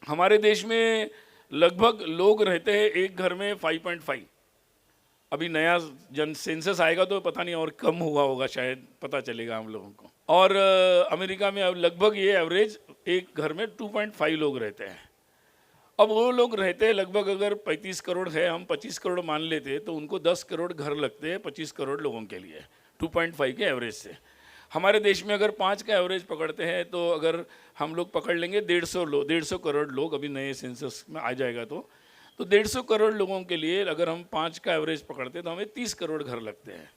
हमारे देश में लगभग लोग रहते हैं एक घर में 5.5। अभी नया जन सेंसस आएगा तो पता नहीं और कम हुआ होगा, शायद पता चलेगा हम लोगों को। और अमेरिका में अब लगभग ये एवरेज एक घर में 2.5 लोग रहते हैं। अब वो लोग रहते हैं लगभग, अगर 35 करोड़ है, हम 25 करोड़ मान लेते तो उनको 10 करोड़ घर लगते हैं 25 करोड़ लोगों के लिए 2.5 के एवरेज से। हमारे देश में अगर 5 का एवरेज पकड़ते हैं तो अगर हम लोग पकड़ लेंगे 150 करोड़ लोग, अभी नए सेंसस में आ जाएगा तो 150 करोड़ लोगों के लिए अगर हम 5 का एवरेज पकड़ते हैं तो हमें 30 करोड़ घर लगते हैं।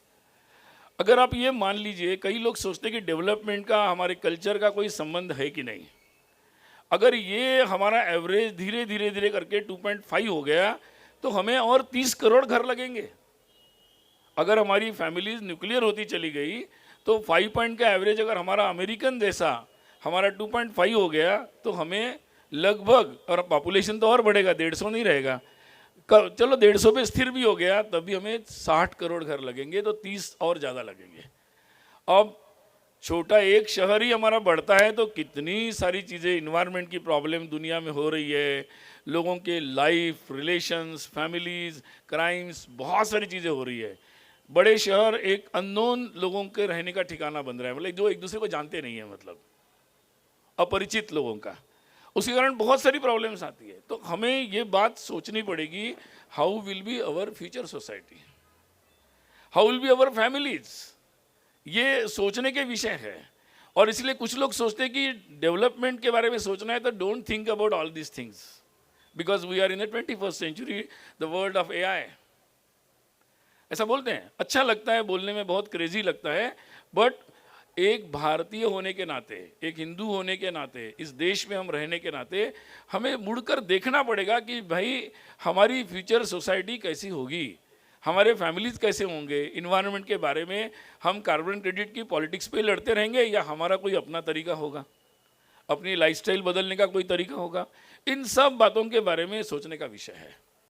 अगर आप ये मान लीजिए, कई लोग सोचते हैं कि डेवलपमेंट का हमारे कल्चर का कोई संबंध है कि नहीं। अगर ये हमारा एवरेज धीरे धीरे धीरे करके 2.5 हो गया तो हमें और 30 करोड़ घर लगेंगे। अगर हमारी फैमिलीज न्यूक्लियर होती चली गई तो 5 पॉइंट का एवरेज अगर हमारा अमेरिकन जैसा हमारा 2.5 हो गया तो हमें लगभग, और पॉपुलेशन तो और बढ़ेगा, 150 नहीं रहेगा, चलो 150 पे स्थिर भी हो गया तब भी हमें 60 करोड़ घर लगेंगे, तो 30 और ज़्यादा लगेंगे। अब छोटा एक शहर ही हमारा बढ़ता है तो कितनी सारी चीज़ें, इन्वायरमेंट की प्रॉब्लम दुनिया में हो रही है, लोगों के लाइफ, रिलेशंस, फैमिलीज, क्राइम्स, बहुत सारी चीज़ें हो रही है। बड़े शहर एक अननोन लोगों के रहने का ठिकाना बन रहा है, मतलब जो एक दूसरे को जानते नहीं है, मतलब अपरिचित लोगों का। उसके कारण बहुत सारी प्रॉब्लम्स आती है। तो हमें ये बात सोचनी पड़ेगी, how will be our future society, how will be our families. ये सोचने के विषय है। और इसलिए कुछ लोग सोचते हैं कि डेवलपमेंट के बारे में सोचना है तो don't think about all this things because we are in the 21st century, the world of AI। ऐसा बोलते हैं, अच्छा लगता है बोलने में, बहुत क्रेजी लगता है, बट एक भारतीय होने के नाते, एक हिंदू होने के नाते, इस देश में हम रहने के नाते हमें मुड़कर देखना पड़ेगा कि भाई हमारी फ्यूचर सोसाइटी कैसी होगी, हमारे फैमिलीज कैसे होंगे, इन्वायरमेंट के बारे में हम कार्बन क्रेडिट की पॉलिटिक्स पे लड़ते रहेंगे या हमारा कोई अपना तरीका होगा, अपनी लाइफस्टाइल बदलने का कोई तरीका होगा। इन सब बातों के बारे में सोचने का विषय है।